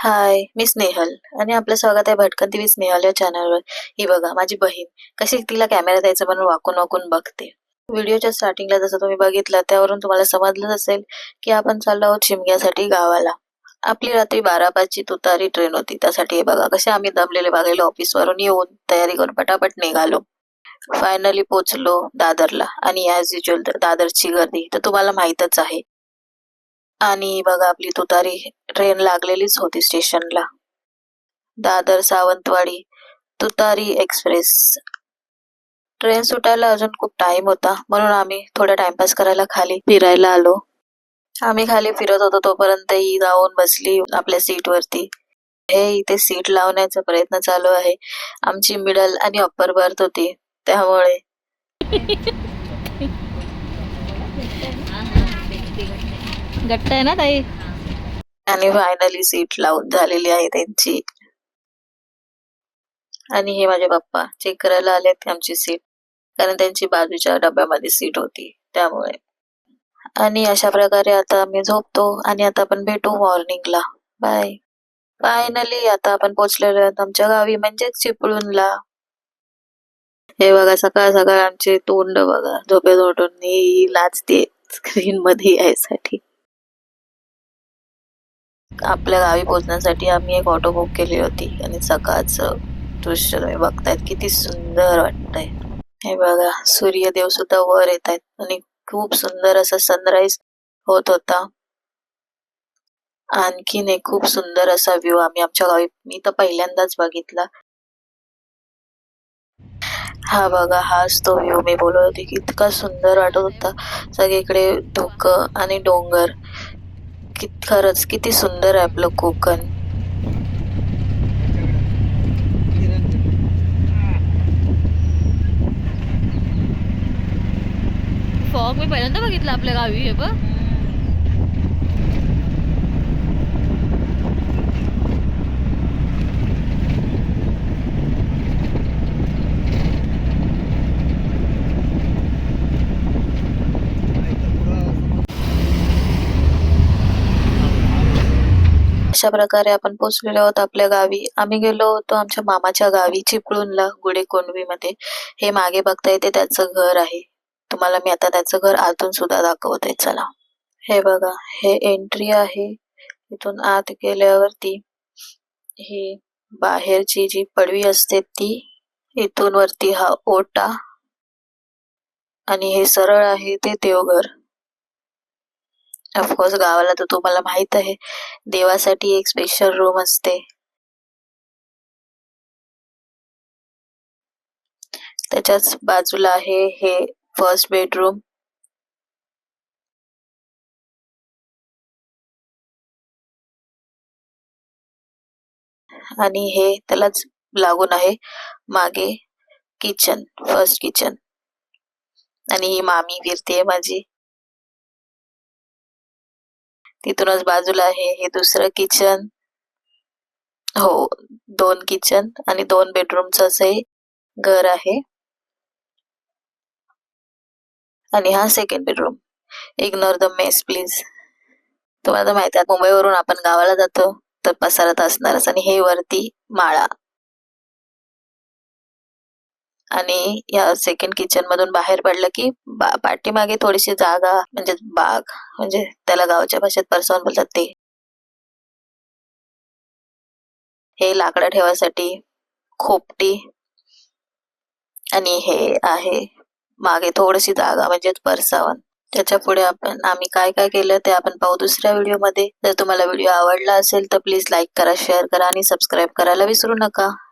हाय, मी स्नेहल आणि आपलं स्वागत आहे भटकंती विथ स्नेहल या चॅनलवर. ही बघा माझी बहीण कशी तिला कॅमेरा द्यायचा म्हणून वाकून वाकून बघते. व्हिडिओच्या स्टार्टिंगला जसं तुम्ही बघितलं त्यावरून तुम्हाला समजलंच असेल की आपण चाललो आहोत शिमग्यासाठी गावाला. आपली रात्री 12:05ची तुतारी ट्रेन होती. त्यासाठी हे बघा कसे आम्ही दमलेले भागलेलो ऑफिसवरून येऊन तयारी करून पटापट निघालो. फायनली पोचलो दादरला आणि ॲज युजल दादरची गर्दी तर तुम्हाला माहीतच आहे. आणि बघा आपली तुतारी ट्रेन लागलेलीच होती स्टेशनला. दादर सावंतवाडी तुतारी एक्सप्रेस. ट्रेन सुटायला अजून खूप टाइम होता म्हणून आम्ही थोडा टाइमपास करायला खाली फिरायला आलो. आम्ही खाली फिरत होतो तोपर्यंत ही जाऊन बसली आपल्या सीट वरती. हे इथे सीट लावण्याचा प्रयत्न चालू आहे. आमची मिडल आणि अप्पर बर्थ होती त्यामुळे घट्ट आहे ना ताई. आणि फायनली सीट लावून झालेली आहे त्यांची. आणि हे माझे पप्पा चेक करायला आलेत आमची सीट, कारण त्यांची बाजूच्या डब्यामध्ये सीट होती त्यामुळे. आणि अशा प्रकारे आता आम्ही झोपतो आणि आता आपण भेटू मॉर्निंगला. बाय. फायनली आता आपण पोहोचलेलो आहोत आमच्या गावी म्हणजेच चिपळूणला. हे बघा सकाळ सकाळ आमचे तोंड बघा झोपेत उठून ही लाजते स्क्रीन मध्ये यायसाठी. आपल्या गावी पोहोचण्यासाठी आम्ही एक ऑटो बुक केली होती आणि सकाळचं दृश्य तुम्ही बघतायत किती सुंदर वाटतंय. हे बघा सूर्यदेव सुद्धा वर येत आहेत आणि खूप सुंदर असा सनराईज होत होता. आणखीन एक खूप सुंदर असा व्ह्यू आम्ही आमच्या गावी मी तर पहिल्यांदाच बघितला. हा बघा हाच तो व्ह्यू मी बोलत होती की इतका सुंदर वाटत होता. सगळीकडे धुकं आणि डोंगर. खरंच किती सुंदर आहे आपलं कोकण. फॉग मी पहिल्यांदा बघितलं आपल्या गावी. हे बघ अशा प्रकारे आपण पोहोचलेलो आहोत आपल्या गावी. आम्ही गेलो होतो आमच्या मामाच्या गावी चिपळूणला गुडेकोंडवीमध्ये. हे मागे बघता येते त्याचं घर आहे. तुम्हाला मी आता त्याचं घर आतून सुद्धा दाखवते चला. हे बघा हे एंट्री आहे. इथून आत गेल्यावरती ही बाहेरची जी पडवी असते ती. इथून वरती हा ओटा आणि हे सरळ आहे ते देवघर. ऑफकोर्स गावाला तर तुम्हाला माहित आहे देवासाठी एक स्पेशल रूम असते. त्याच्याच बाजूला आहे हे फर्स्ट बेडरूम. आणि हे त्यालाच लागून आहे मागे किचन, फर्स्ट किचन. आणि ही मामी फिरते माझी. तिथूनच बाजूला आहे हे दुसरं किचन. हो 2 किचन आणि 2 बेडरूमचं असं हे घर आहे. आणि हा second bedroom. Ignore the mess please. तुम्हाला तर माहिती आहे मुंबईवरून आपण गावाला जातो तर पसारात असणारच. आणि हे वरती माळा. आणि या सेकंड किचन मधून बाहेर पडलं की पाठीमागे थोडीशी जागा म्हणजे बाग, म्हणजे त्याला गावच्या भाषेत परसवून बोलतात ते. हे लाकडं ठेवायसाठी खोपटी. आणि हे आहे मागे थोडीशी जागा म्हणजेच परसावण. त्याच्या पुढे आम्ही काय काय केलं ते आपण पाहू दुसऱ्या व्हिडिओ मध्ये. जर तुम्हाला व्हिडिओ आवडला असेल तर प्लीज लाईक करा, शेअर करा आणि सबस्क्राईब करायला विसरू नका.